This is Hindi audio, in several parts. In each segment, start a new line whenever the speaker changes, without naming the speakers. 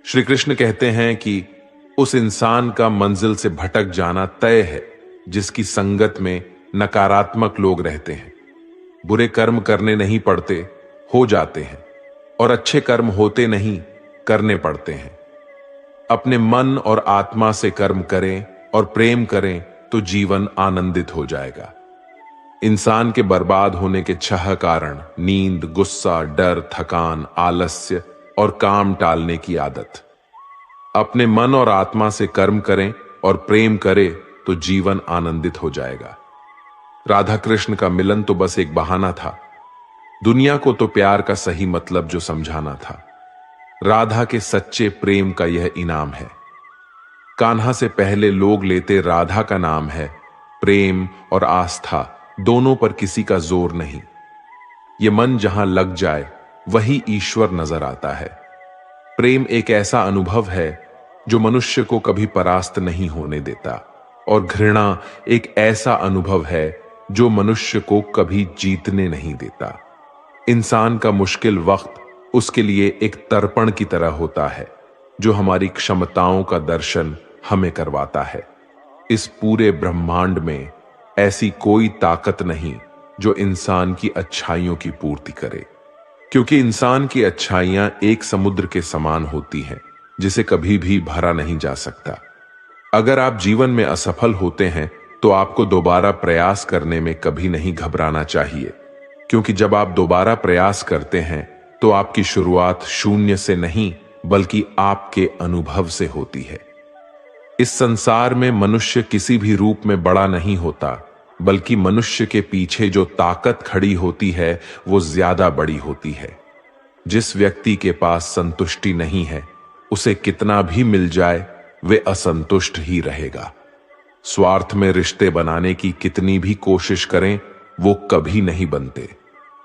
श्री कृष्ण कहते हैं कि उस इंसान का मंजिल से भटक जाना तय है जिसकी संगत में नकारात्मक लोग रहते हैं। बुरे कर्म करने नहीं पड़ते, हो जाते हैं, और अच्छे कर्म होते नहीं, करने पड़ते हैं। अपने मन और आत्मा से कर्म करें और प्रेम करें तो जीवन आनंदित हो जाएगा। इंसान के बर्बाद होने के 6 कारण: नींद, गुस्सा, डर, थकान, आलस्य और काम टालने की आदत। अपने मन और आत्मा से कर्म करें और प्रेम करें तो जीवन आनंदित हो जाएगा। राधा कृष्ण का मिलन तो बस एक बहाना था। दुनिया को तो प्यार का सही मतलब जो समझाना था। राधा के सच्चे प्रेम का यह इनाम है। कान्हा से पहले लोग लेते राधा का नाम है। प्रेम और आस्था दोनों पर किसी का जोर नहीं। ये मन जहां लग जाए वही ईश्वर नजर आता है। प्रेम एक ऐसा अनुभव है जो मनुष्य को कभी परास्त नहीं होने देता, और घृणा एक ऐसा अनुभव है जो मनुष्य को कभी जीतने नहीं देता। इंसान का मुश्किल वक्त उसके लिए एक तर्पण की तरह होता है जो हमारी क्षमताओं का दर्शन हमें करवाता है। इस पूरे ब्रह्मांड में ऐसी कोई ताकत नहीं जो इंसान की अच्छाइयों की पूर्ति करे, क्योंकि इंसान की अच्छाइयां एक समुद्र के समान होती हैं जिसे कभी भी भरा नहीं जा सकता। अगर आप जीवन में असफल होते हैं तो आपको दोबारा प्रयास करने में कभी नहीं घबराना चाहिए, क्योंकि जब आप दोबारा प्रयास करते हैं तो आपकी शुरुआत शून्य से नहीं बल्कि आपके अनुभव से होती है। इस संसार में मनुष्य किसी भी रूप में बड़ा नहीं होता, बल्कि मनुष्य के पीछे जो ताकत खड़ी होती है वो ज्यादा बड़ी होती है। जिस व्यक्ति के पास संतुष्टि नहीं है उसे कितना भी मिल जाए वे असंतुष्ट ही रहेगा। स्वार्थ में रिश्ते बनाने की कितनी भी कोशिश करें वो कभी नहीं बनते,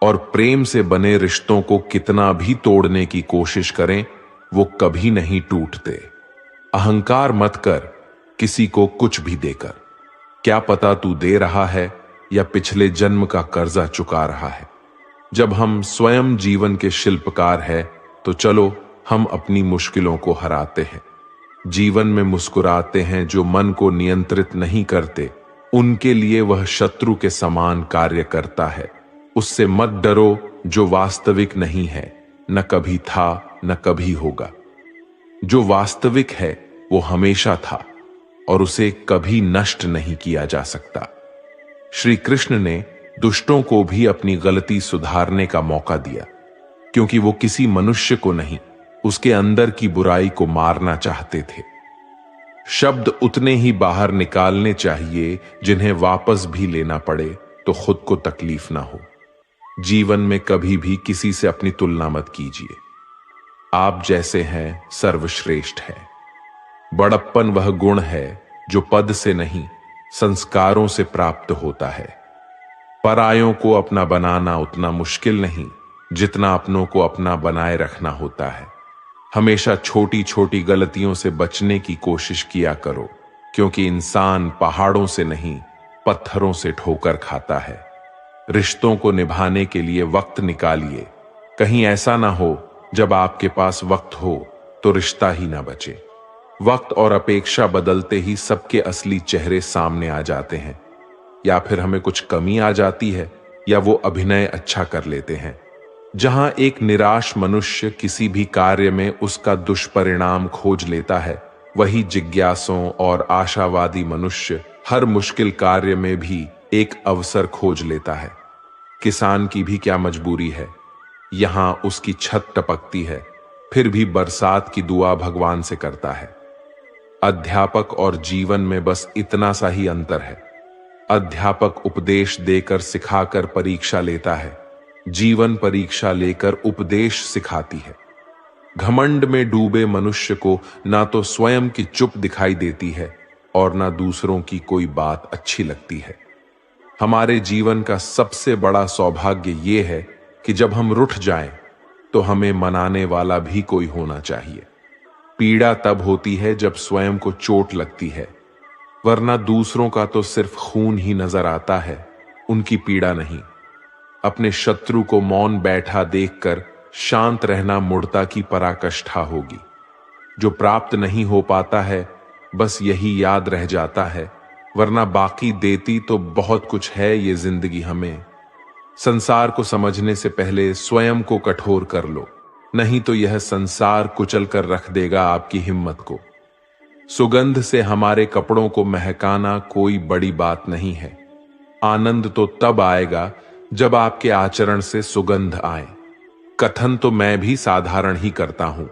और प्रेम से बने रिश्तों को कितना भी तोड़ने की कोशिश करें वो कभी नहीं टूटते। अहंकार मत कर किसी को कुछ भी देकर। क्या पता तू दे रहा है या पिछले जन्म का कर्जा चुका रहा है। जब हम स्वयं जीवन के शिल्पकार हैं तो चलो हम अपनी मुश्किलों को हराते हैं। जीवन में मुस्कुराते हैं जो मन को नियंत्रित नहीं करते, उनके लिए वह शत्रु के समान कार्य करता है। उससे मत डरो जो वास्तविक नहीं है, न कभी था न कभी होगा। जो वास्तविक है वो हमेशा था और उसे कभी नष्ट नहीं किया जा सकता। श्री कृष्ण ने दुष्टों को भी अपनी गलती सुधारने का मौका दिया, क्योंकि वो किसी मनुष्य को नहीं, उसके अंदर की बुराई को मारना चाहते थे। शब्द उतने ही बाहर निकालने चाहिए जिन्हें वापस भी लेना पड़े तो खुद को तकलीफ ना हो। जीवन में कभी भी किसी से अपनी तुलना मत कीजिए। आप जैसे हैं सर्वश्रेष्ठ है। बड़प्पन वह गुण है जो पद से नहीं संस्कारों से प्राप्त होता है। परायों को अपना बनाना उतना मुश्किल नहीं जितना अपनों को अपना बनाए रखना होता है। हमेशा छोटी छोटी गलतियों से बचने की कोशिश किया करो, क्योंकि इंसान पहाड़ों से नहीं पत्थरों से ठोकर खाता है। रिश्तों को निभाने के लिए वक्त निकालिए। कहीं ऐसा ना हो जब आपके पास वक्त हो तो रिश्ता ही ना बचे। वक्त और अपेक्षा बदलते ही सबके असली चेहरे सामने आ जाते हैं। या फिर हमें कुछ कमी आ जाती है या वो अभिनय अच्छा कर लेते हैं। जहां एक निराश मनुष्य किसी भी कार्य में उसका दुष्परिणाम खोज लेता है, वही जिज्ञासुओं और आशावादी मनुष्य हर मुश्किल कार्य में भी एक अवसर खोज लेता है। किसान की भी क्या मजबूरी है, यहां उसकी छत टपकती है फिर भी बरसात की दुआ भगवान से करता है। अध्यापक और जीवन में बस इतना सा ही अंतर है। अध्यापक उपदेश देकर सिखाकर परीक्षा लेता है, जीवन परीक्षा लेकर उपदेश सिखाती है। घमंड में डूबे मनुष्य को ना तो स्वयं की चुप दिखाई देती है और ना दूसरों की कोई बात अच्छी लगती है। हमारे जीवन का सबसे बड़ा सौभाग्य ये है कि जब हम रुठ जाएं तो हमें मनाने वाला भी कोई होना चाहिए। पीड़ा तब होती है जब स्वयं को चोट लगती है, वरना दूसरों का तो सिर्फ खून ही नजर आता है, उनकी पीड़ा नहीं। अपने शत्रु को मौन बैठा देखकर शांत रहना मूढ़ता की पराकाष्ठा होगी। जो प्राप्त नहीं हो पाता है बस यही याद रह जाता है, वरना बाकी देती तो बहुत कुछ है ये जिंदगी हमें। संसार को समझने से पहले स्वयं को कठोर कर लो, नहीं तो यह संसार कुचल कर रख देगा आपकी हिम्मत को। सुगंध से हमारे कपड़ों को महकाना कोई बड़ी बात नहीं है। आनंद तो तब आएगा जब आपके आचरण से सुगंध आए। कथन तो मैं भी साधारण ही करता हूं,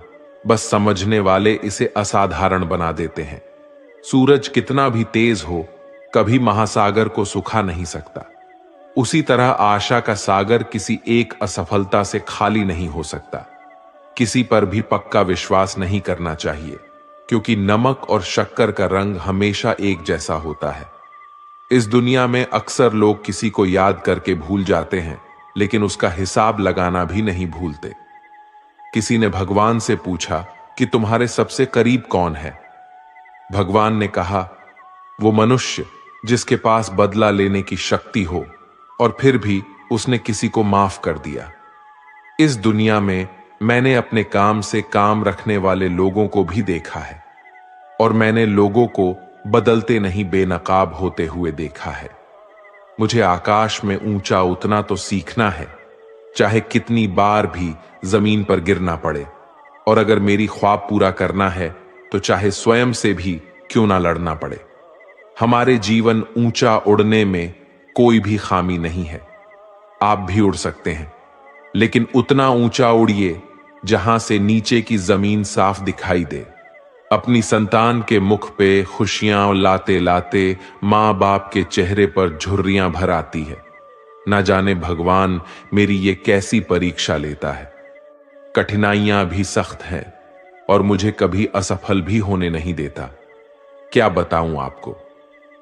बस समझने वाले इसे असाधारण बना देते हैं। सूरज कितना भी तेज हो, कभी महासागर को सुखा नहीं सकता। उसी तरह आशा का सागर किसी एक असफलता से खाली नहीं हो सकता। किसी पर भी पक्का विश्वास नहीं करना चाहिए, क्योंकि नमक और शक्कर का रंग हमेशा एक जैसा होता है। इस दुनिया में अक्सर लोग किसी को याद करके भूल जाते हैं, लेकिन उसका हिसाब लगाना भी नहीं भूलते। किसी ने भगवान से पूछा कि तुम्हारे सबसे करीब कौन है? भगवान ने कहा, वो मनुष्य जिसके पास बदला लेने की शक्ति हो और फिर भी उसने किसी को माफ कर दिया। इस दुनिया में मैंने अपने काम से काम रखने वाले लोगों को भी देखा है, और मैंने लोगों को बदलते नहीं बेनकाब होते हुए देखा है। मुझे आकाश में ऊंचा उतना तो सीखना है, चाहे कितनी बार भी जमीन पर गिरना पड़े, और अगर मेरी ख्वाब पूरा करना है तो चाहे स्वयं से भी क्यों ना लड़ना पड़े। हमारे जीवन ऊंचा उड़ने में कोई भी खामी नहीं है। आप भी उड़ सकते हैं, लेकिन उतना ऊंचा उड़िए जहां से नीचे की जमीन साफ दिखाई दे। अपनी संतान के मुख पे खुशियां लाते लाते मां बाप के चेहरे पर झुर्रियां भर आती है। ना जाने भगवान मेरी ये कैसी परीक्षा लेता है। कठिनाइयां भी सख्त हैं और मुझे कभी असफल भी होने नहीं देता। क्या बताऊं आपको,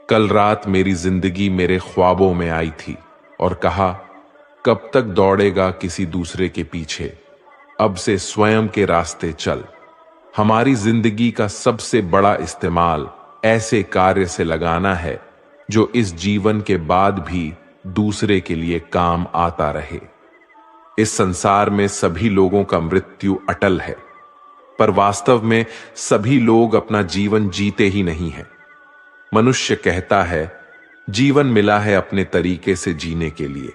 कल रात मेरी जिंदगी मेरे ख्वाबों में आई थी और कहा, कब तक दौड़ेगा किसी दूसरे के पीछे, अब से स्वयं के रास्ते चल। हमारी जिंदगी का सबसे बड़ा इस्तेमाल ऐसे कार्य से लगाना है जो इस जीवन के बाद भी दूसरे के लिए काम आता रहे। इस संसार में सभी लोगों का मृत्यु अटल है, पर वास्तव में सभी लोग अपना जीवन जीते ही नहीं है। मनुष्य कहता है जीवन मिला है अपने तरीके से जीने के लिए,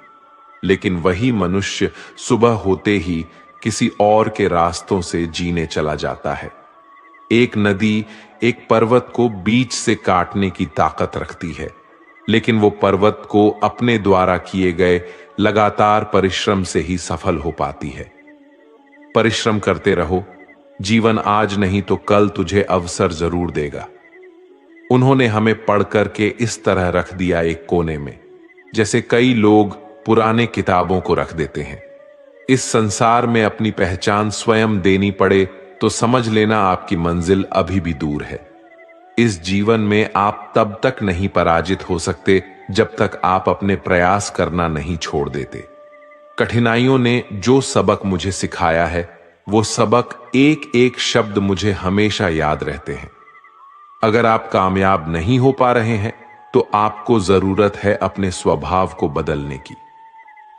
लेकिन वही मनुष्य सुबह होते ही किसी और के रास्तों से जीने चला जाता है। एक नदी एक पर्वत को बीच से काटने की ताकत रखती है, लेकिन वो पर्वत को अपने द्वारा किए गए लगातार परिश्रम से ही सफल हो पाती है। परिश्रम करते रहो, जीवन आज नहीं तो कल तुझे अवसर जरूर देगा। उन्होंने हमें पढ़ करके इस तरह रख दिया एक कोने में, जैसे कई लोग पुराने किताबों को रख देते हैं। इस संसार में अपनी पहचान स्वयं देनी पड़े तो समझ लेना आपकी मंजिल अभी भी दूर है। इस जीवन में आप तब तक नहीं पराजित हो सकते जब तक आप अपने प्रयास करना नहीं छोड़ देते। कठिनाइयों ने जो सबक मुझे सिखाया है, वो सबक एक एक शब्द मुझे हमेशा याद रहते हैं। अगर आप कामयाब नहीं हो पा रहे हैं तो आपको जरूरत है अपने स्वभाव को बदलने की।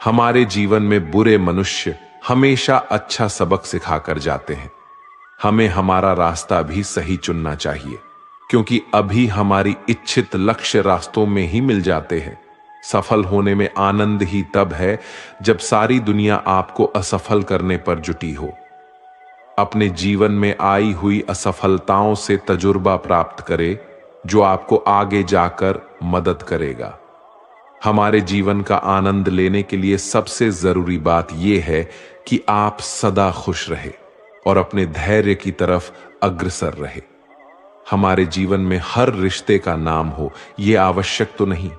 हमारे जीवन में बुरे मनुष्य हमेशा अच्छा सबक सिखाकर जाते हैं। हमें हमारा रास्ता भी सही चुनना चाहिए, क्योंकि अभी हमारी इच्छित लक्ष्य रास्तों में ही मिल जाते हैं। सफल होने में आनंद ही तब है जब सारी दुनिया आपको असफल करने पर जुटी हो। अपने जीवन में आई हुई असफलताओं से तजुर्बा प्राप्त करे, जो आपको आगे जाकर मदद करेगा। हमारे जीवन का आनंद लेने के लिए सबसे जरूरी बात यह है कि आप सदा खुश रहे और अपने धैर्य की तरफ अग्रसर रहे। हमारे जीवन में हर रिश्ते का नाम हो, यह आवश्यक तो नहीं।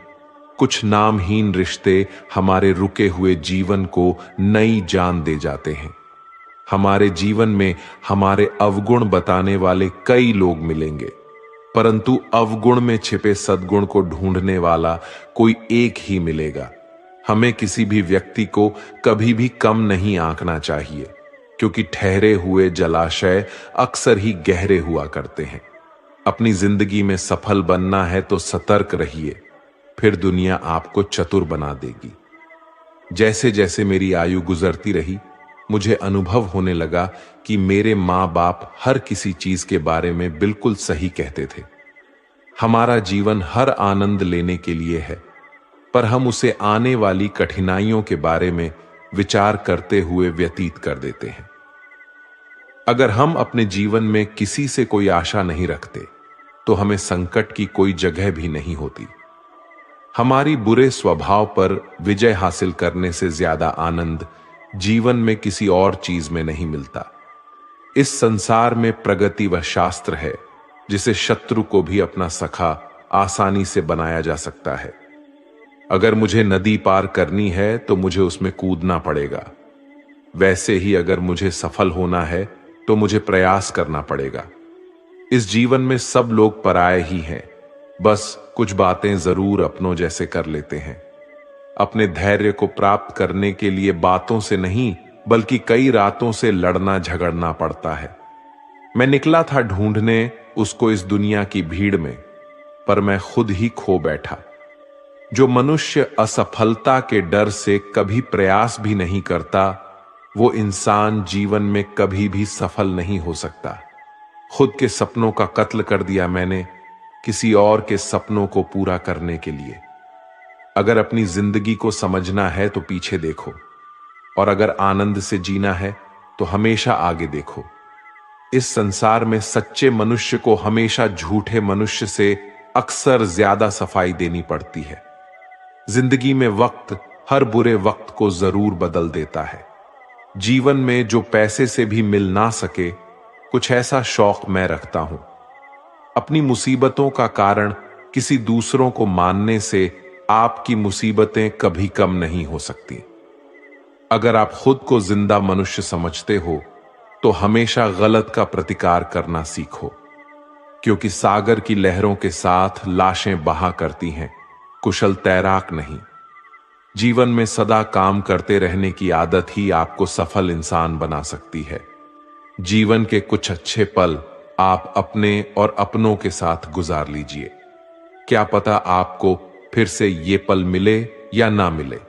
कुछ नामहीन रिश्ते हमारे रुके हुए जीवन को नई जान दे जाते हैं। हमारे जीवन में हमारे अवगुण बताने वाले कई लोग मिलेंगे, परंतु अवगुण में छिपे सद्गुण को ढूंढने वाला कोई एक ही मिलेगा। हमें किसी भी व्यक्ति को कभी भी कम नहीं आंकना चाहिए, क्योंकि ठहरे हुए जलाशय अक्सर ही गहरे हुआ करते हैं। अपनी जिंदगी में सफल बनना है तो सतर्क रहिए, फिर दुनिया आपको चतुर बना देगी। जैसे जैसे मेरी आयु गुजरती रही, मुझे अनुभव होने लगा कि मेरे माँ बाप हर किसी चीज के बारे में बिल्कुल सही कहते थे। हमारा जीवन हर आनंद लेने के लिए है, पर हम उसे आने वाली कठिनाइयों के बारे में विचार करते हुए व्यतीत कर देते हैं। अगर हम अपने जीवन में किसी से कोई आशा नहीं रखते, तो हमें संकट की कोई जगह भी नहीं होती। हमारी बुरे स्वभाव पर विजय हासिल करने से ज्यादा आनंद जीवन में किसी और चीज में नहीं मिलता। इस संसार में प्रगति वह शास्त्र है जिसे शत्रु को भी अपना सखा आसानी से बनाया जा सकता है। अगर मुझे नदी पार करनी है तो मुझे उसमें कूदना पड़ेगा। वैसे ही अगर मुझे सफल होना है तो मुझे प्रयास करना पड़ेगा। इस जीवन में सब लोग पराये ही हैं, बस कुछ बातें जरूर अपनों जैसे कर लेते हैं। अपने धैर्य को प्राप्त करने के लिए बातों से नहीं बल्कि कई रातों से लड़ना झगड़ना पड़ता है। मैं निकला था ढूंढने उसको इस दुनिया की भीड़ में, पर मैं खुद ही खो बैठा। जो मनुष्य असफलता के डर से कभी प्रयास भी नहीं करता, वो इंसान जीवन में कभी भी सफल नहीं हो सकता। खुद के सपनों का कत्ल कर दिया मैंने किसी और के सपनों को पूरा करने के लिए। अगर अपनी जिंदगी को समझना है तो पीछे देखो, और अगर आनंद से जीना है तो हमेशा आगे देखो। इस संसार में सच्चे मनुष्य को हमेशा झूठे मनुष्य से अक्सर ज्यादा सफाई देनी पड़ती है। जिंदगी में वक्त हर बुरे वक्त को जरूर बदल देता है। जीवन में जो पैसे से भी मिल ना सके, कुछ ऐसा शौक मैं रखता हूं। अपनी मुसीबतों का कारण किसी दूसरों को मानने से आपकी मुसीबतें कभी कम नहीं हो सकती। अगर आप खुद को जिंदा मनुष्य समझते हो तो हमेशा गलत का प्रतिकार करना सीखो, क्योंकि सागर की लहरों के साथ लाशें बहा करती हैं, कुशल तैराक नहीं। जीवन में सदा काम करते रहने की आदत ही आपको सफल इंसान बना सकती है। जीवन के कुछ अच्छे पल आप अपने और अपनों के साथ गुजार लीजिए। क्या पता आपको फिर से ये पल मिले या ना मिले।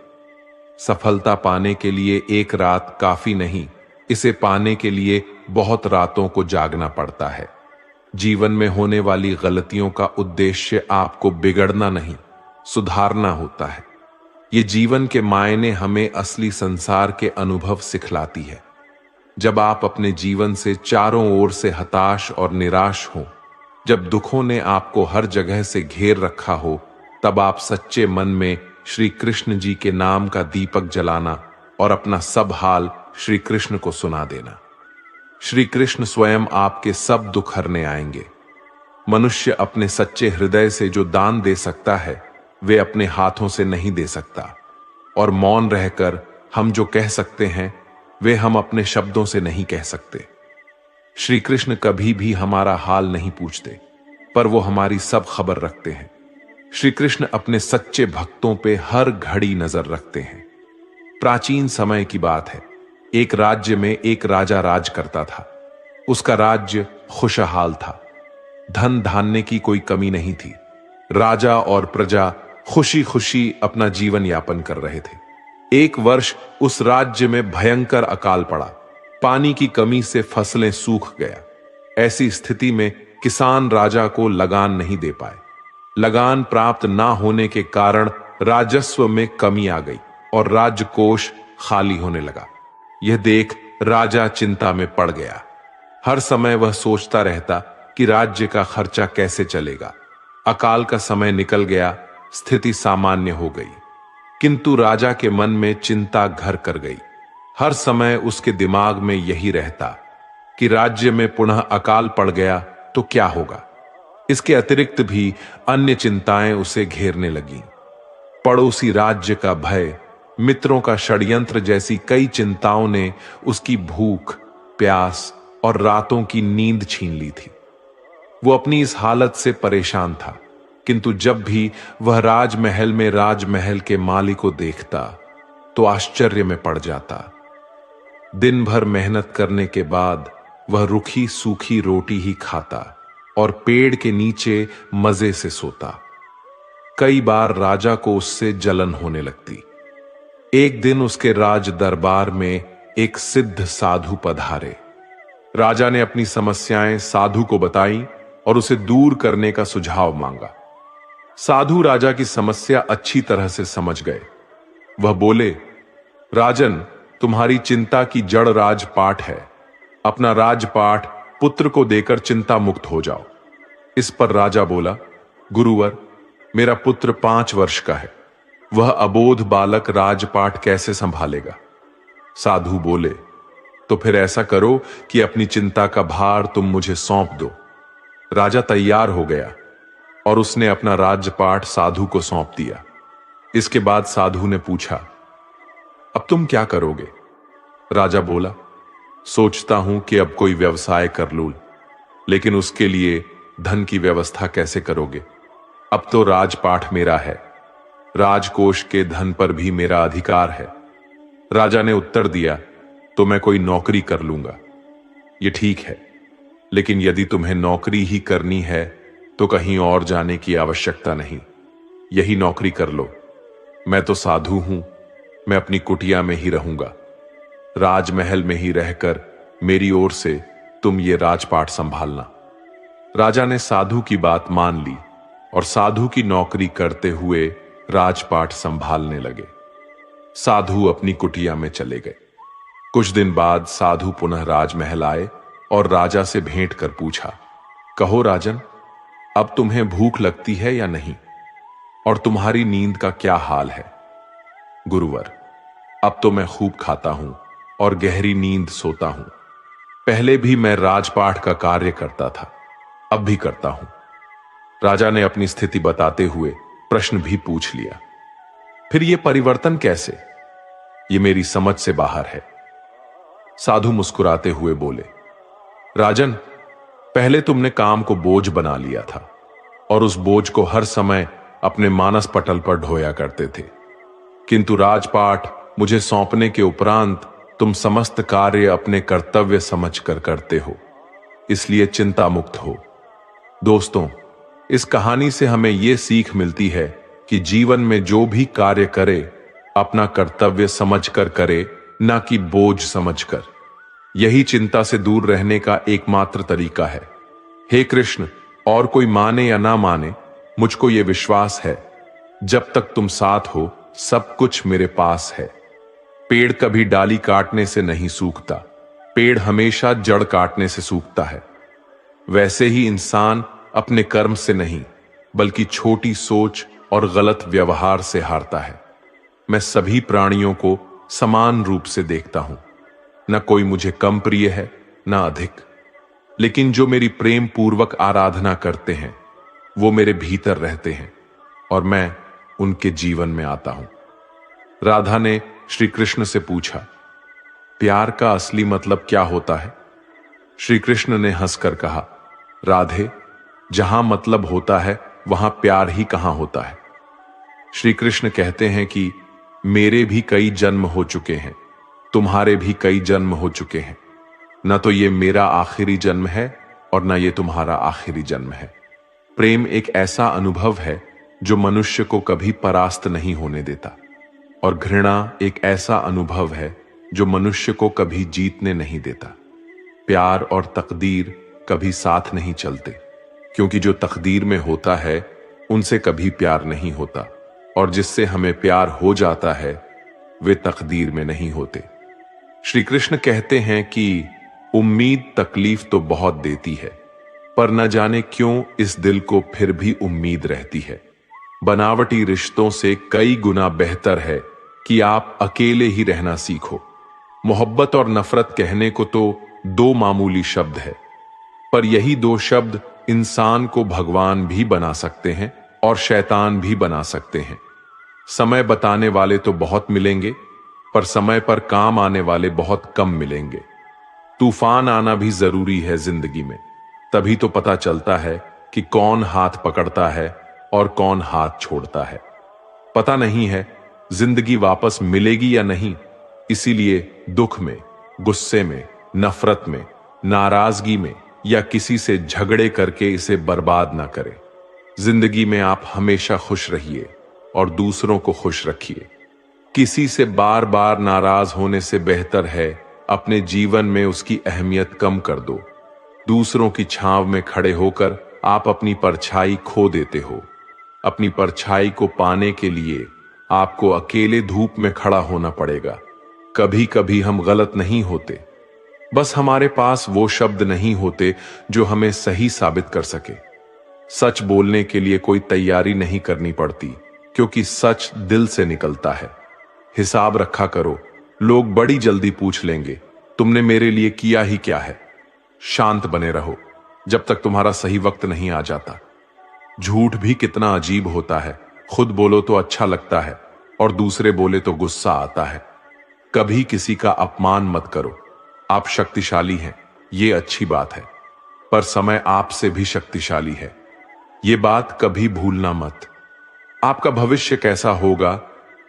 सफलता पाने के लिए एक रात काफी नहीं, इसे पाने के लिए बहुत रातों को जागना पड़ता है। जीवन में होने वाली गलतियों का उद्देश्य आपको बिगड़ना नहीं, सुधारना होता है। ये जीवन के मायने हमें असली संसार के अनुभव सिखलाती है। जब आप अपने जीवन से चारों ओर से हताश और निराश हो, जब दुखों ने आपको हर जगह से घेर रखा हो, तब आप सच्चे मन में श्री कृष्ण जी के नाम का दीपक जलाना और अपना सब हाल श्री कृष्ण को सुना देना। श्री कृष्ण स्वयं आपके सब दुख हरने आएंगे। मनुष्य अपने सच्चे हृदय से जो दान दे सकता है, वे अपने हाथों से नहीं दे सकता, और मौन रहकर हम जो कह सकते हैं, वे हम अपने शब्दों से नहीं कह सकते। श्री कृष्ण कभी भी हमारा हाल नहीं पूछते, पर वो हमारी सब खबर रखते हैं। श्री कृष्ण अपने सच्चे भक्तों पे हर घड़ी नजर रखते हैं। प्राचीन समय की बात है, एक राज्य में एक राजा राज करता था। उसका राज्य खुशहाल था, धन धान्य की कोई कमी नहीं थी। राजा और प्रजा खुशी खुशी अपना जीवन यापन कर रहे थे। एक वर्ष उस राज्य में भयंकर अकाल पड़ा। पानी की कमी से फसलें सूख गया। ऐसी स्थिति में किसान राजा को लगान नहीं दे पाए। लगान प्राप्त ना होने के कारण राजस्व में कमी आ गई और राजकोष खाली होने लगा। यह देख राजा चिंता में पड़ गया। हर समय वह सोचता रहता कि राज्य का खर्चा कैसे चलेगा। अकाल का समय निकल गया, स्थिति सामान्य हो गई, किंतु राजा के मन में चिंता घर कर गई। हर समय उसके दिमाग में यही रहता कि राज्य में पुनः अकाल पड़ गया तो क्या होगा। इसके अतिरिक्त भी अन्य चिंताएं उसे घेरने लगीं। पड़ोसी राज्य का भय, मित्रों का षड्यंत्र जैसी कई चिंताओं ने उसकी भूख, प्यास और रातों की नींद छीन ली थी। वो अपनी इस हालत से परेशान था, किंतु जब भी वह राजमहल में राजमहल के माली को देखता तो आश्चर्य में पड़ जाता। दिन भर मेहनत करने के बाद वह रूखी सूखी रोटी ही खाता और पेड़ के नीचे मजे से सोता। कई बार राजा को उससे जलन होने लगती। एक दिन उसके राज दरबार में एक सिद्ध साधु पधारे। राजा ने अपनी समस्याएं साधु को बताई और उसे दूर करने का सुझाव मांगा। साधु राजा की समस्या अच्छी तरह से समझ गए। वह बोले, राजन, तुम्हारी चिंता की जड़ राजपाट है। अपना राजपाट पुत्र को देकर चिंता मुक्त हो जाओ। इस पर राजा बोला, गुरुवर, मेरा पुत्र 5 वर्ष का है। वह अबोध बालक राजपाट कैसे संभालेगा? साधु बोले, तो फिर ऐसा करो कि अपनी चिंता का भार तुम मुझे सौंप दो। राजा तैयार हो गया और उसने अपना राजपाट साधु को सौंप दिया। इसके बाद साधु ने पूछा, अब तुम क्या करोगे? राजा बोला, सोचता हूं कि अब कोई व्यवसाय कर लूं, लेकिन उसके लिए धन की व्यवस्था कैसे करोगे? अब तो राजपाट मेरा है, राजकोष के धन पर भी मेरा अधिकार है। राजा ने उत्तर दिया, तो मैं कोई नौकरी कर लूंगा। ये ठीक है, लेकिन यदि तुम्हें नौकरी ही करनी है तो कहीं और जाने की आवश्यकता नहीं, यही नौकरी कर लो। मैं तो साधु हूं, मैं अपनी कुटिया में ही रहूंगा। राजमहल में ही रहकर मेरी ओर से तुम ये राजपाट संभालना। राजा ने साधु की बात मान ली और साधु की नौकरी करते हुए राजपाट संभालने लगे। साधु अपनी कुटिया में चले गए। कुछ दिन बाद साधु पुनः राजमहल आए और राजा से भेंट कर पूछा, कहो राजन, अब तुम्हें भूख लगती है या नहीं? और तुम्हारी नींद का क्या हाल है? गुरुवर, अब तो मैं खूब खाता हूं और गहरी नींद सोता हूं। पहले भी मैं राजपाट का कार्य करता था, अब भी करता हूं। राजा ने अपनी स्थिति बताते हुए प्रश्न भी पूछ लिया, फिर यह परिवर्तन कैसे? ये मेरी समझ से बाहर है। साधु मुस्कुराते हुए बोले, राजन, पहले तुमने काम को बोझ बना लिया था और उस बोझ को हर समय अपने मानस पटल पर ढोया करते थे, किंतु राजपाट मुझे सौंपने के उपरांत तुम समस्त कार्य अपने कर्तव्य समझकर करते हो, इसलिए चिंता मुक्त हो। दोस्तों, इस कहानी से हमें यह सीख मिलती है कि जीवन में जो भी कार्य करे अपना कर्तव्य समझकर करे, ना कि बोझ समझकर। यही चिंता से दूर रहने का एकमात्र तरीका है। हे कृष्ण, और कोई माने या ना माने, मुझको यह विश्वास है, जब तक तुम साथ हो सब कुछ मेरे पास है। पेड़ कभी डाली काटने से नहीं सूखता, पेड़ हमेशा जड़ काटने से सूखता है। वैसे ही इंसान अपने कर्म से नहीं, बल्कि छोटी सोच और गलत व्यवहार से हारता है। मैं सभी प्राणियों को समान रूप से देखता हूं, न कोई मुझे कम प्रिय है न अधिक, लेकिन जो मेरी प्रेम पूर्वक आराधना करते हैं वो मेरे भीतर रहते हैं और मैं उनके जीवन में आता हूं। राधा ने श्री कृष्ण से पूछा, प्यार का असली मतलब क्या होता है? श्री कृष्ण ने हंसकर कहा, राधे, जहां मतलब होता है वहां प्यार ही कहां होता है। श्री कृष्ण कहते हैं कि मेरे भी कई जन्म हो चुके हैं, तुम्हारे भी कई जन्म हो चुके हैं। न तो ये मेरा आखिरी जन्म है और न ये तुम्हारा आखिरी जन्म है। प्रेम एक ऐसा अनुभव है जो मनुष्य को कभी परास्त नहीं होने देता, और घृणा एक ऐसा अनुभव है जो मनुष्य को कभी जीतने नहीं देता। प्यार और तकदीर कभी साथ नहीं चलते, क्योंकि जो तकदीर में होता है उनसे कभी प्यार नहीं होता, और जिससे हमें प्यार हो जाता है वे तकदीर में नहीं होते। श्री कृष्ण कहते हैं कि उम्मीद तकलीफ तो बहुत देती है, पर न जाने क्यों इस दिल को फिर भी उम्मीद रहती है। बनावटी रिश्तों से कई गुना बेहतर है कि आप अकेले ही रहना सीखो। मोहब्बत और नफरत कहने को तो 2 मामूली शब्द है, पर यही 2 शब्द इंसान को भगवान भी बना सकते हैं और शैतान भी बना सकते हैं। समय बताने वाले तो बहुत मिलेंगे, पर समय पर काम आने वाले बहुत कम मिलेंगे। तूफान आना भी जरूरी है जिंदगी में, तभी तो पता चलता है कि कौन हाथ पकड़ता है और कौन हाथ छोड़ता है। पता नहीं है जिंदगी वापस मिलेगी या नहीं, इसीलिए दुख में, गुस्से में, नफरत में, नाराजगी में या किसी से झगड़े करके इसे बर्बाद ना करें। जिंदगी में आप हमेशा खुश रहिए और दूसरों को खुश रखिए। किसी से बार बार नाराज होने से बेहतर है अपने जीवन में उसकी अहमियत कम कर दो। दूसरों की छांव में खड़े होकर आप अपनी परछाई खो देते हो। अपनी परछाई को पाने के लिए आपको अकेले धूप में खड़ा होना पड़ेगा। कभी कभी हम गलत नहीं होते, बस हमारे पास वो शब्द नहीं होते जो हमें सही साबित कर सके। सच बोलने के लिए कोई तैयारी नहीं करनी पड़ती, क्योंकि सच दिल से निकलता है। हिसाब रखा करो, लोग बड़ी जल्दी पूछ लेंगे, तुमने मेरे लिए किया ही क्या है। शांत बने रहो जब तक तुम्हारा सही वक्त नहीं आ जाता। झूठ भी कितना अजीब होता है, खुद बोलो तो अच्छा लगता है और दूसरे बोले तो गुस्सा आता है। कभी किसी का अपमान मत करो। आप शक्तिशाली हैं, ये अच्छी बात है, पर समय आपसे भी शक्तिशाली है, ये बात कभी भूलना मत। आपका भविष्य कैसा होगा,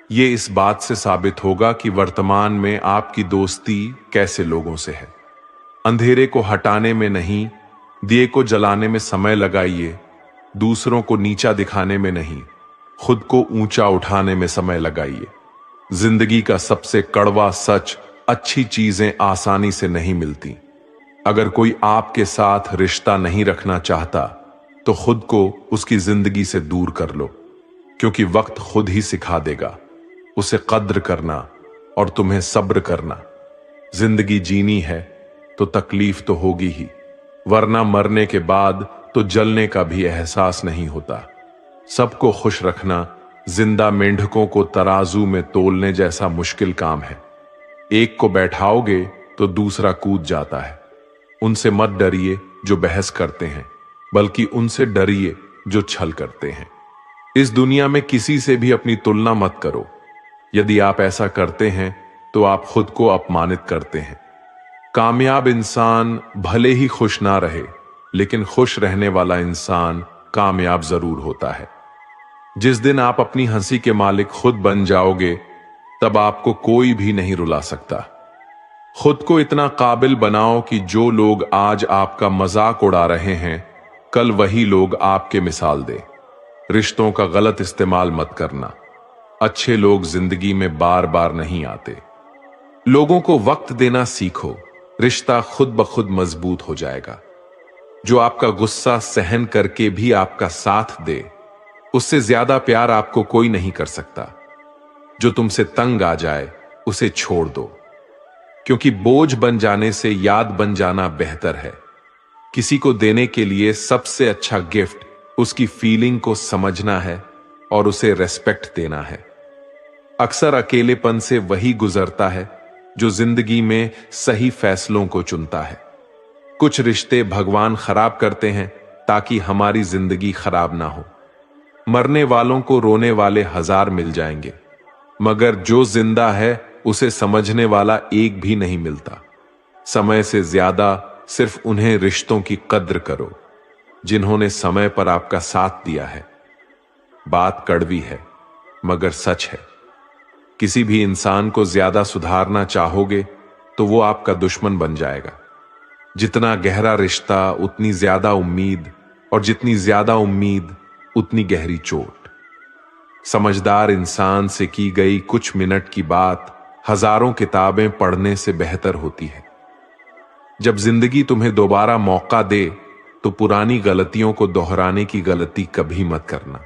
ये इस बात से साबित होगा कि वर्तमान में आपकी दोस्ती कैसे लोगों से है। अंधेरे को हटाने में नहीं, दिए को जलाने में समय लगाइए। दूसरों को नीचा दिखाने में नहीं, खुद को ऊंचा उठाने में समय लगाइए। जिंदगी का सबसे कड़वा सच, अच्छी चीजें आसानी से नहीं मिलती। अगर कोई आपके साथ रिश्ता नहीं रखना चाहता तो खुद को उसकी जिंदगी से दूर कर लो, क्योंकि वक्त खुद ही सिखा देगा उसे कद्र करना और तुम्हें सब्र करना। जिंदगी जीनी है तो तकलीफ तो होगी ही, वरना मरने के बाद तो जलने का भी एहसास नहीं होता। सबको खुश रखना जिंदा मेंढकों को तराजू में तोलने जैसा मुश्किल काम है। एक को बैठाओगे तो दूसरा कूद जाता है। उनसे मत डरिए जो बहस करते हैं, बल्कि उनसे डरिए जो छल करते हैं। इस दुनिया में किसी से भी अपनी तुलना मत करो। यदि आप ऐसा करते हैं तो आप खुद को अपमानित करते हैं। कामयाब इंसान भले ही खुश ना रहे, लेकिन खुश रहने वाला इंसान कामयाब जरूर होता है। जिस दिन आप अपनी हंसी के मालिक खुद बन जाओगे, तब आपको कोई भी नहीं रुला सकता। खुद को इतना काबिल बनाओ कि जो लोग आज आपका मजाक उड़ा रहे हैं, कल वही लोग आपके मिसाल दे। रिश्तों का गलत इस्तेमाल मत करना। अच्छे लोग जिंदगी में बार बार नहीं आते। लोगों को वक्त देना सीखो, रिश्ता खुद ब खुद मजबूत हो जाएगा। जो आपका गुस्सा सहन करके भी आपका साथ दे, उससे ज्यादा प्यार आपको कोई नहीं कर सकता। जो तुमसे तंग आ जाए उसे छोड़ दो, क्योंकि बोझ बन जाने से याद बन जाना बेहतर है। किसी को देने के लिए सबसे अच्छा गिफ्ट उसकी फीलिंग को समझना है और उसे रेस्पेक्ट देना है। अक्सर अकेलेपन से वही गुजरता है जो जिंदगी में सही फैसलों को चुनता है। कुछ रिश्ते भगवान खराब करते हैं ताकि हमारी जिंदगी खराब ना हो। मरने वालों को रोने वाले हजार मिल जाएंगे, मगर जो जिंदा है उसे समझने वाला एक भी नहीं मिलता। समय से ज्यादा सिर्फ उन्हें रिश्तों की कद्र करो जिन्होंने समय पर आपका साथ दिया है। बात कड़वी है मगर सच है। किसी भी इंसान को ज्यादा सुधारना चाहोगे तो वो आपका दुश्मन बन जाएगा। जितना गहरा रिश्ता उतनी ज्यादा उम्मीद, और जितनी ज्यादा उम्मीद उतनी गहरी चोट। समझदार इंसान से की गई कुछ मिनट की बात हजारों किताबें पढ़ने से बेहतर होती है। जब जिंदगी तुम्हें दोबारा मौका दे तो पुरानी गलतियों को दोहराने की गलती कभी मत करना।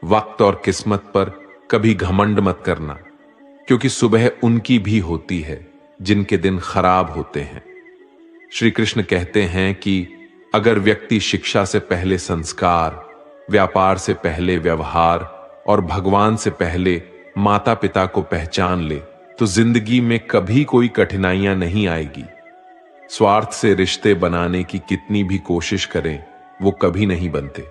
वक्त और किस्मत पर कभी घमंड मत करना, क्योंकि सुबह उनकी भी होती है जिनके दिन खराब होते हैं। श्री कृष्ण कहते हैं कि अगर व्यक्ति शिक्षा से पहले संस्कार, व्यापार से पहले व्यवहार और भगवान से पहले माता पिता को पहचान ले, तो जिंदगी में कभी कोई कठिनाइयां नहीं आएगी। स्वार्थ से रिश्ते बनाने की कितनी भी कोशिश करें, वो कभी नहीं बनते,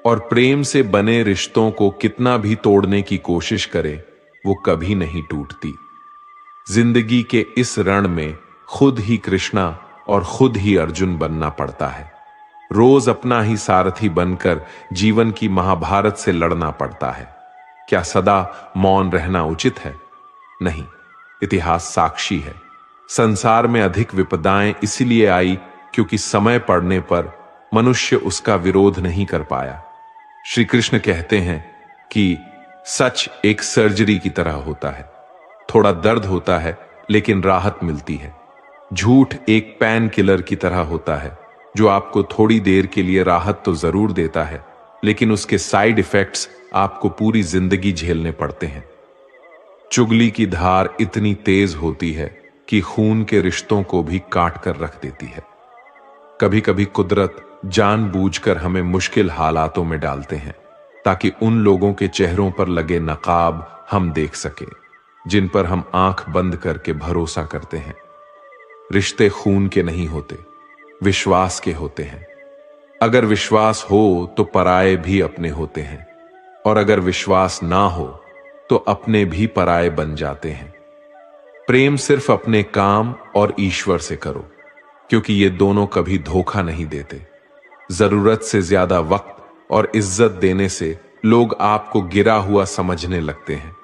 और प्रेम से बने रिश्तों को कितना भी तोड़ने की कोशिश करें, वो कभी नहीं टूटती। जिंदगी के इस रण में खुद ही कृष्णा और खुद ही अर्जुन बनना पड़ता है। रोज अपना ही सारथी बनकर जीवन की महाभारत से लड़ना पड़ता है। क्या सदा मौन रहना उचित है? नहीं, इतिहास साक्षी है। संसार में अधिक विपदाएं इसलिए आई क्योंकि समय पड़ने पर मनुष्य उसका विरोध नहीं कर पाया। श्री कृष्ण कहते हैं कि सच एक सर्जरी की तरह होता है। थोड़ा दर्द होता है, लेकिन राहत मिलती है। झूठ एक पैन किलर की तरह होता है, जो आपको थोड़ी देर के लिए राहत तो जरूर देता है, लेकिन उसके साइड इफेक्ट्स आपको पूरी जिंदगी झेलने पड़ते हैं। चुगली की धार इतनी तेज होती है कि खून के रिश्तों को भी काट कर रख देती है। कभी कभी कुदरत जानबूझकर हमें मुश्किल हालातों में डालते हैं, ताकि उन लोगों के चेहरों पर लगे नकाब हम देख सके, जिन पर हम आंख बंद करके भरोसा करते हैं। रिश्ते खून के नहीं होते, विश्वास के होते हैं। अगर विश्वास हो तो पराये भी अपने होते हैं, और अगर विश्वास ना हो तो अपने भी पराये बन जाते हैं। प्रेम सिर्फ अपने काम और ईश्वर से करो, क्योंकि ये दोनों कभी धोखा नहीं देते। जरूरत से ज्यादा वक्त और इज्जत देने से लोग आपको गिरा हुआ समझने लगते हैं।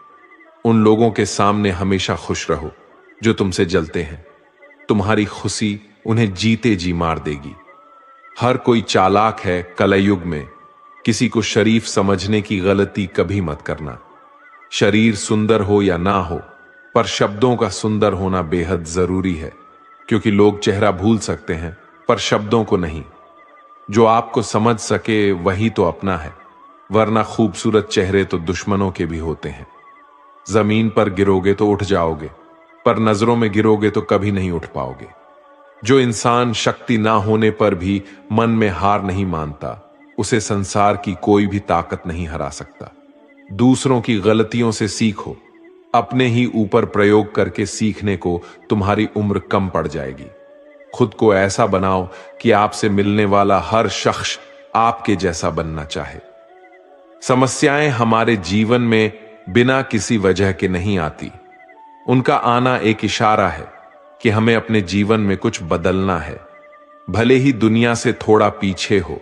उन लोगों के सामने हमेशा खुश रहो जो तुमसे जलते हैं। तुम्हारी खुशी उन्हें जीते जी मार देगी। हर कोई चालाक है कलयुग में। किसी को शरीफ समझने की गलती कभी मत करना। शरीर सुंदर हो या ना हो, पर शब्दों का सुंदर होना बेहद जरूरी है, क्योंकि लोग चेहरा भूल सकते हैं पर शब्दों को नहीं। जो आपको समझ सके वही तो अपना है, वरना खूबसूरत चेहरे तो दुश्मनों के भी होते हैं। जमीन पर गिरोगे तो उठ जाओगे, पर नजरों में गिरोगे तो कभी नहीं उठ पाओगे। जो इंसान शक्ति ना होने पर भी मन में हार नहीं मानता, उसे संसार की कोई भी ताकत नहीं हरा सकता। दूसरों की गलतियों से सीखो, अपने ही ऊपर प्रयोग करके सीखने को तुम्हारी उम्र कम पड़ जाएगी। खुद को ऐसा बनाओ कि आपसे मिलने वाला हर शख्स आपके जैसा बनना चाहे। समस्याएं हमारे जीवन में बिना किसी वजह के नहीं आती। उनका आना एक इशारा है कि हमें अपने जीवन में कुछ बदलना है। भले ही दुनिया से थोड़ा पीछे हो,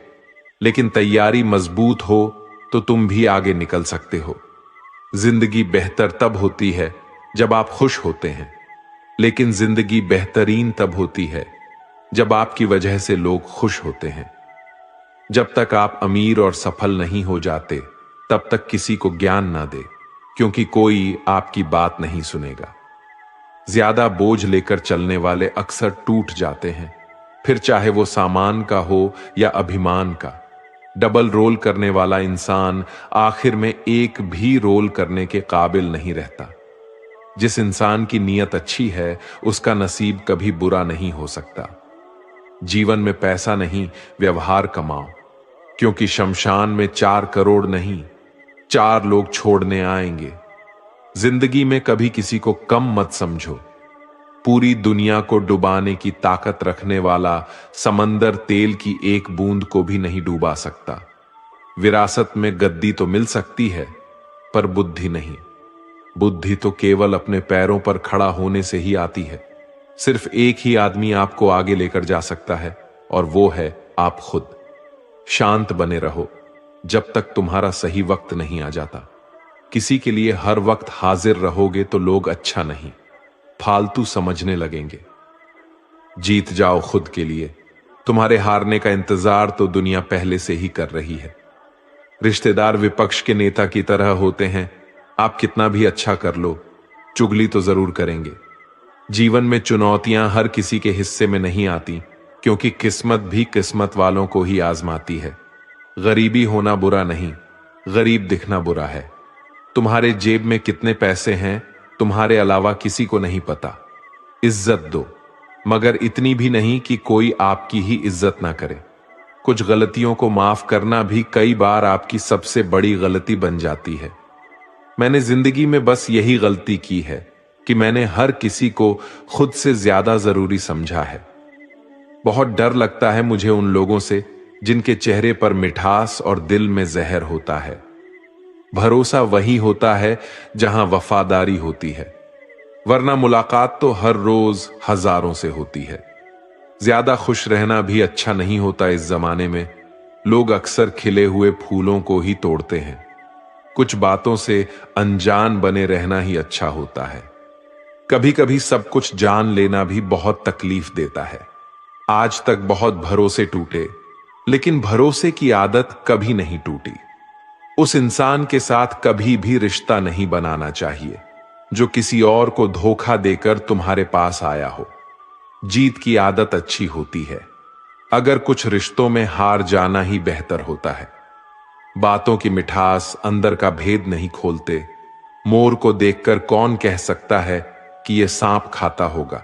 लेकिन तैयारी मजबूत हो तो तुम भी आगे निकल सकते हो। जिंदगी बेहतर तब होती है जब आप खुश होते हैं, लेकिन जिंदगी बेहतरीन तब होती है जब आपकी वजह से लोग खुश होते हैं। जब तक आप अमीर और सफल नहीं हो जाते, तब तक किसी को ज्ञान ना दे, क्योंकि कोई आपकी बात नहीं सुनेगा। ज्यादा बोझ लेकर चलने वाले अक्सर टूट जाते हैं, फिर चाहे वो सामान का हो या अभिमान का। डबल रोल करने वाला इंसान आखिर में एक भी रोल करने के काबिल नहीं रहता। जिस इंसान की नीयत अच्छी है, उसका नसीब कभी बुरा नहीं हो सकता। जीवन में पैसा नहीं, व्यवहार कमाओ, क्योंकि शमशान में 4 करोड़ नहीं, 4 लोग छोड़ने आएंगे। जिंदगी में कभी किसी को कम मत समझो। पूरी दुनिया को डुबाने की ताकत रखने वाला समंदर तेल की एक बूंद को भी नहीं डुबा सकता। विरासत में गद्दी तो मिल सकती है, पर बुद्धि नहीं। बुद्धि तो केवल अपने पैरों पर खड़ा होने से ही आती है। सिर्फ एक ही आदमी आपको आगे लेकर जा सकता है, और वो है आप खुद। शांत बने रहो जब तक तुम्हारा सही वक्त नहीं आ जाता। किसी के लिए हर वक्त हाजिर रहोगे तो लोग अच्छा नहीं, फालतू समझने लगेंगे। जीत जाओ खुद के लिए। तुम्हारे हारने का इंतजार तो दुनिया पहले से ही कर रही है। रिश्तेदार विपक्ष के नेता की तरह होते हैं। आप कितना भी अच्छा कर लो, चुगली तो जरूर करेंगे। जीवन में चुनौतियां हर किसी के हिस्से में नहीं आती, क्योंकि किस्मत भी किस्मत वालों को ही आजमाती है। गरीबी होना बुरा नहीं, गरीब दिखना बुरा है। तुम्हारे जेब में कितने पैसे हैं, तुम्हारे अलावा किसी को नहीं पता। इज्जत दो, मगर इतनी भी नहीं कि कोई आपकी ही इज्जत ना करे। कुछ गलतियों को माफ करना भी कई बार आपकी सबसे बड़ी गलती बन जाती है। मैंने जिंदगी में बस यही गलती की है कि मैंने हर किसी को खुद से ज्यादा जरूरी समझा है। बहुत डर लगता है मुझे उन लोगों से जिनके चेहरे पर मिठास और दिल में जहर होता है। भरोसा वही होता है जहां वफादारी होती है, वरना मुलाकात तो हर रोज हजारों से होती है। ज्यादा खुश रहना भी अच्छा नहीं होता। इस जमाने में लोग अक्सर खिले हुए फूलों को ही तोड़ते हैं। कुछ बातों से अनजान बने रहना ही अच्छा होता है। कभी कभी सब कुछ जान लेना भी बहुत तकलीफ देता है। आज तक बहुत भरोसे टूटे, लेकिन भरोसे की आदत कभी नहीं टूटी। उस इंसान के साथ कभी भी रिश्ता नहीं बनाना चाहिए। जो किसी और को धोखा देकर तुम्हारे पास आया हो। जीत की आदत अच्छी होती है, अगर कुछ रिश्तों में हार जाना ही बेहतर होता है। बातों की मिठास अंदर का भेद नहीं खोलते। मोर को देखकर कौन कह सकता है कि यह सांप खाता होगा।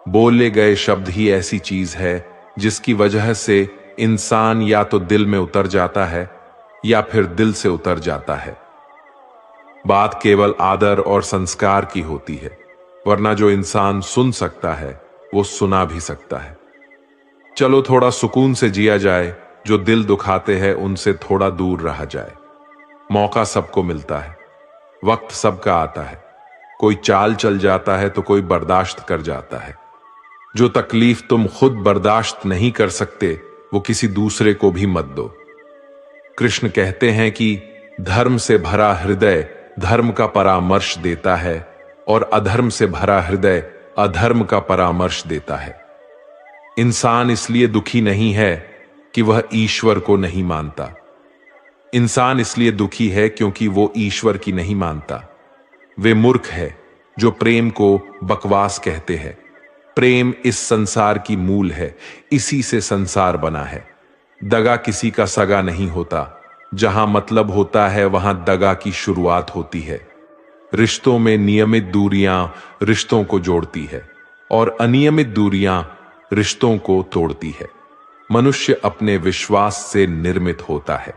बोले गए शब्द ही ऐसी चीज है जिसकी वजह से इंसान या तो दिल में उतर जाता है या फिर दिल से उतर जाता है। बात केवल आदर और संस्कार की होती है, वरना जो इंसान सुन सकता है वो सुना भी सकता है। चलो थोड़ा सुकून से जिया जाए, जो दिल दुखाते हैं उनसे थोड़ा दूर रहा जाए। मौका सबको मिलता है, वक्त सबका आता है। कोई चाल चल जाता है तो कोई बर्दाश्त कर जाता है। जो तकलीफ तुम खुद बर्दाश्त नहीं कर सकते वो किसी दूसरे को भी मत दो। कृष्ण कहते हैं कि धर्म से भरा हृदय धर्म का परामर्श देता है और अधर्म से भरा हृदय अधर्म का परामर्श देता है। इंसान इसलिए दुखी नहीं है कि वह ईश्वर को नहीं मानता। इंसान इसलिए दुखी है क्योंकि वो ईश्वर की नहीं मानता। वे मूर्ख है जो प्रेम को बकवास कहते हैं। प्रेम इस संसार की मूल है, इसी से संसार बना है। दगा किसी का सगा नहीं होता। जहां मतलब होता है वहां दगा की शुरुआत होती है। रिश्तों में नियमित दूरियां रिश्तों को जोड़ती है और अनियमित दूरियां रिश्तों को तोड़ती है। मनुष्य अपने विश्वास से निर्मित होता है।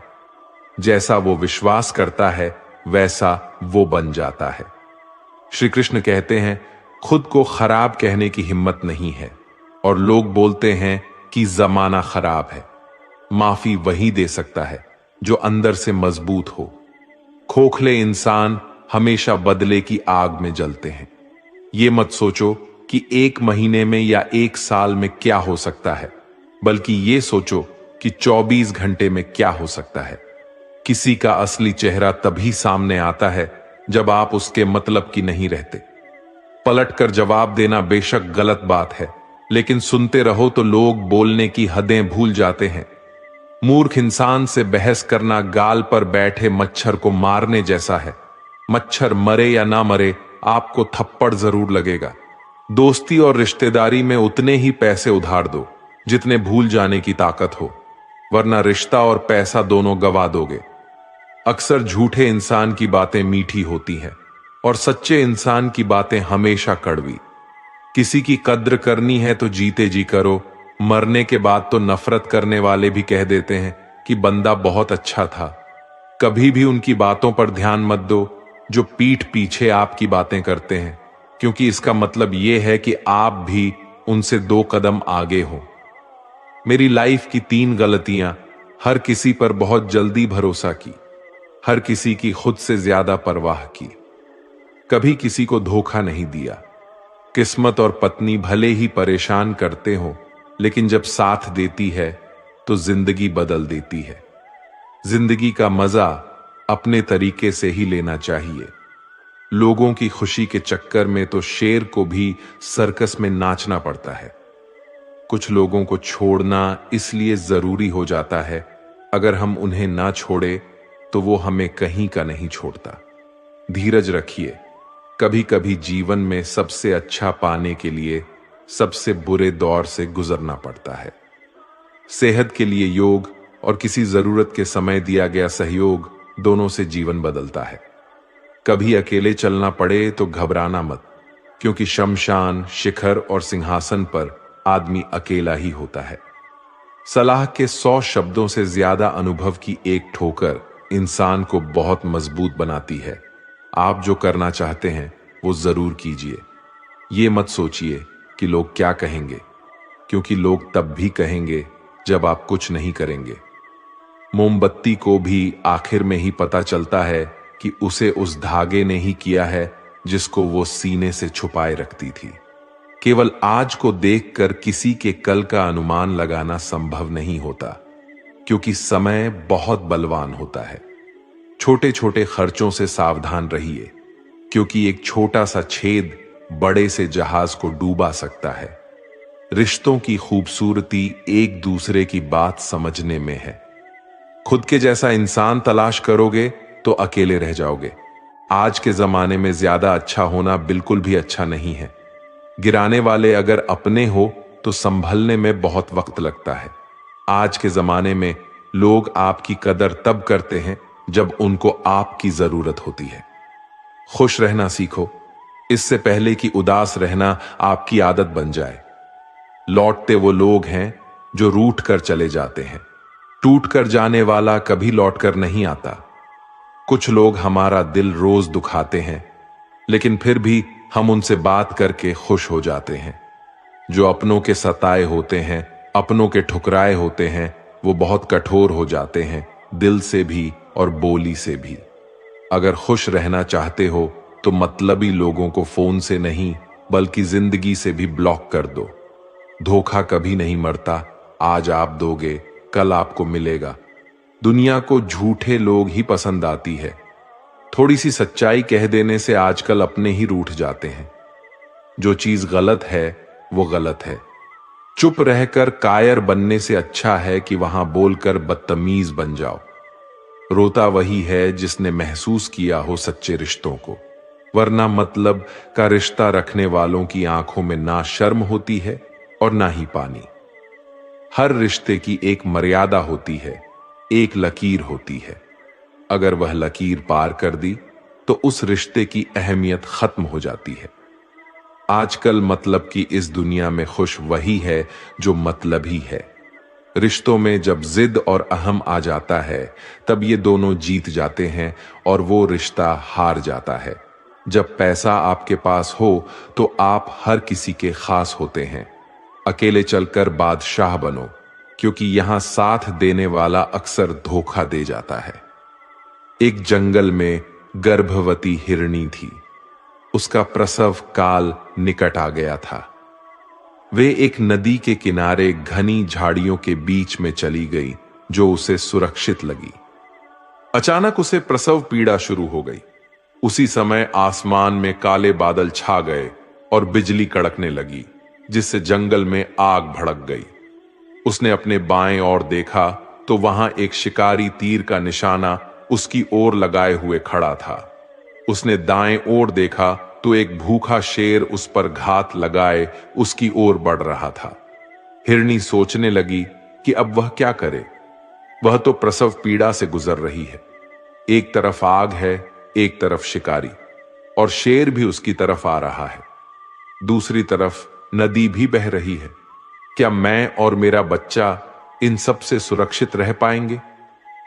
जैसा वो विश्वास करता है वैसा वो बन जाता है। श्री कृष्ण कहते हैं, खुद को खराब कहने की हिम्मत नहीं है और लोग बोलते हैं कि जमाना खराब है। माफी वही दे सकता है जो अंदर से मजबूत हो। खोखले इंसान हमेशा बदले की आग में जलते हैं। ये मत सोचो कि 1 महीने में या 1 साल में क्या हो सकता है, बल्कि ये सोचो कि 24 घंटे में क्या हो सकता है। किसी का असली चेहरा तभी सामने आता है जब आप उसके मतलब की नहीं रहते। पलटकर जवाब देना बेशक गलत बात है, लेकिन सुनते रहो तो लोग बोलने की हदें भूल जाते हैं। मूर्ख इंसान से बहस करना गाल पर बैठे मच्छर को मारने जैसा है। मच्छर मरे या ना मरे, आपको थप्पड़ जरूर लगेगा। दोस्ती और रिश्तेदारी में उतने ही पैसे उधार दो जितने भूल जाने की ताकत हो, वरना रिश्ता और पैसा दोनों गवा दोगे। अक्सर झूठे इंसान की बातें मीठी होती हैं और सच्चे इंसान की बातें हमेशा कड़वी। किसी की कद्र करनी है तो जीते जी करो। मरने के बाद तो नफरत करने वाले भी कह देते हैं कि बंदा बहुत अच्छा था। कभी भी उनकी बातों पर ध्यान मत दो जो पीठ पीछे आपकी बातें करते हैं, क्योंकि इसका मतलब यह है कि आप भी उनसे 2 कदम आगे हो। मेरी लाइफ की 3 गलतियां: हर किसी पर बहुत जल्दी भरोसा की, हर किसी की खुद से ज्यादा परवाह की, कभी किसी को धोखा नहीं दिया। किस्मत और पत्नी भले ही परेशान करते हो, लेकिन जब साथ देती है तो जिंदगी बदल देती है। जिंदगी का मजा अपने तरीके से ही लेना चाहिए। लोगों की खुशी के चक्कर में तो शेर को भी सर्कस में नाचना पड़ता है। कुछ लोगों को छोड़ना इसलिए जरूरी हो जाता है, अगर हम उन्हें ना छोड़े तो वो हमें कहीं का नहीं छोड़ता। धीरज रखिए। कभी कभी जीवन में सबसे अच्छा पाने के लिए सबसे बुरे दौर से गुजरना पड़ता है। सेहत के लिए योग और किसी जरूरत के समय दिया गया सहयोग दोनों से जीवन बदलता है। कभी अकेले चलना पड़े तो घबराना मत, क्योंकि शमशान, शिखर और सिंहासन पर आदमी अकेला ही होता है। सलाह के 100 शब्दों से ज्यादा अनुभव की एक ठोकर इंसान को बहुत मजबूत बनाती है। आप जो करना चाहते हैं वो जरूर कीजिए। ये मत सोचिए कि लोग क्या कहेंगे, क्योंकि लोग तब भी कहेंगे जब आप कुछ नहीं करेंगे। मोमबत्ती को भी आखिर में ही पता चलता है कि उसे उस धागे ने ही किया है जिसको वो सीने से छुपाए रखती थी। केवल आज को देखकर किसी के कल का अनुमान लगाना संभव नहीं होता, क्योंकि समय बहुत बलवान होता है। छोटे छोटे खर्चों से सावधान रहिए, क्योंकि एक छोटा सा छेद बड़े से जहाज को डूबा सकता है। रिश्तों की खूबसूरती एक दूसरे की बात समझने में है। खुद के जैसा इंसान तलाश करोगे तो अकेले रह जाओगे। आज के जमाने में ज्यादा अच्छा होना बिल्कुल भी अच्छा नहीं है। गिराने वाले अगर अपने हो तो संभलने में बहुत वक्त लगता है। आज के जमाने में लोग आपकी कदर तब करते हैं जब उनको आपकी जरूरत होती है। खुश रहना सीखो, इससे पहले कि उदास रहना आपकी आदत बन जाए। लौटते वो लोग हैं जो रूठ कर चले जाते हैं, टूट कर जाने वाला कभी लौट कर नहीं आता। कुछ लोग हमारा दिल रोज दुखाते हैं, लेकिन फिर भी हम उनसे बात करके खुश हो जाते हैं। जो अपनों के सताए होते हैं, अपनों के ठुकराए होते हैं, वो बहुत कठोर हो जाते हैं, दिल से भी और बोली से भी। अगर खुश रहना चाहते हो तो मतलबी लोगों को फोन से नहीं बल्कि जिंदगी से भी ब्लॉक कर दो। धोखा कभी नहीं मरता, आज आप दोगे कल आपको मिलेगा। दुनिया को झूठे लोग ही पसंद आती है। थोड़ी सी सच्चाई कह देने से आजकल अपने ही रूठ जाते हैं। जो चीज गलत है वो गलत है। चुप रहकर कायर बनने से अच्छा है कि वहां बोलकर बदतमीज बन जाओ। रोता वही है जिसने महसूस किया हो सच्चे रिश्तों को, वरना मतलब का रिश्ता रखने वालों की आंखों में ना शर्म होती है और ना ही पानी। हर रिश्ते की एक मर्यादा होती है, एक लकीर होती है। अगर वह लकीर पार कर दी तो उस रिश्ते की अहमियत खत्म हो जाती है। आजकल मतलब की इस दुनिया में खुश वही है जो मतलबी है। रिश्तों में जब जिद और अहम आ जाता है तब ये दोनों जीत जाते हैं और वो रिश्ता हार जाता है। जब पैसा आपके पास हो तो आप हर किसी के खास होते हैं। अकेले चलकर बादशाह बनो, क्योंकि यहां साथ देने वाला अक्सर धोखा दे जाता है। एक जंगल में गर्भवती हिरनी थी। उसका प्रसव काल निकट आ गया था। वे एक नदी के किनारे घनी झाड़ियों के बीच में चली गई जो उसे सुरक्षित लगी। अचानक उसे प्रसव पीड़ा शुरू हो गई। उसी समय आसमान में काले बादल छा गए और बिजली कड़कने लगी, जिससे जंगल में आग भड़क गई। उसने अपने बाएं ओर देखा तो वहां एक शिकारी तीर का निशाना उसकी ओर लगाए हुए खड़ा था। उसने दाएं ओर देखा तो एक भूखा शेर उस पर घात लगाए उसकी ओर बढ़ रहा था। हिरनी सोचने लगी कि अब वह क्या करे। वह तो प्रसव पीड़ा से गुजर रही है। एक तरफ आग है, एक तरफ शिकारी, और शेर भी उसकी तरफ आ रहा है। दूसरी तरफ नदी भी बह रही है। क्या मैं और मेरा बच्चा इन सब से सुरक्षित रह पाएंगे?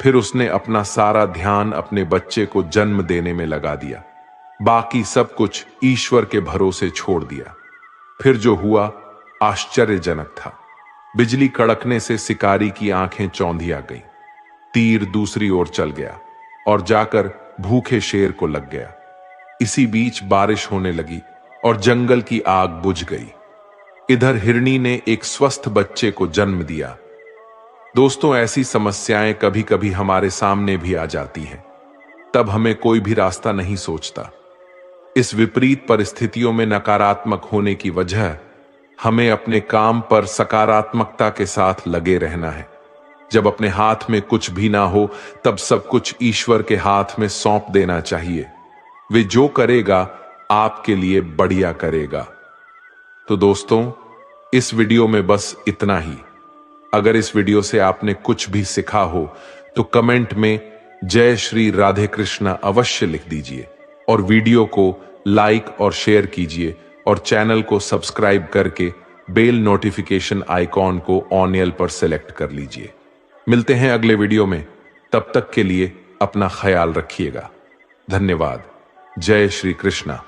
फिर उसने अपना सारा ध्यान अपने बच्चे को जन्म देने में लगा दिया। बाकी सब कुछ ईश्वर के भरोसे छोड़ दिया। फिर जो हुआ आश्चर्यजनक था। बिजली कड़कने से शिकारी की आंखें चौंधिया गईं। तीर दूसरी ओर चल गया और जाकर भूखे शेर को लग गया। इसी बीच बारिश होने लगी और जंगल की आग बुझ गई। इधर हिरनी ने एक स्वस्थ बच्चे को जन्म दिया। दोस्तों, ऐसी समस्याएं कभी कभी हमारे सामने भी आ जाती हैं। तब हमें कोई भी रास्ता नहीं सोचता। इस विपरीत परिस्थितियों में नकारात्मक होने की वजह हमें अपने काम पर सकारात्मकता के साथ लगे रहना है। जब अपने हाथ में कुछ भी ना हो तब सब कुछ ईश्वर के हाथ में सौंप देना चाहिए। वे जो करेगा आपके लिए बढ़िया करेगा। तो दोस्तों, इस वीडियो में बस इतना ही। अगर इस वीडियो से आपने कुछ भी सीखा हो तो कमेंट में जय श्री राधे कृष्णा अवश्य लिख दीजिए और वीडियो को लाइक और शेयर कीजिए और चैनल को सब्सक्राइब करके बेल नोटिफिकेशन आइकॉन को ऑन पर सेलेक्ट कर लीजिए। मिलते हैं अगले वीडियो में। तब तक के लिए अपना ख्याल रखिएगा। धन्यवाद। जय श्री कृष्णा।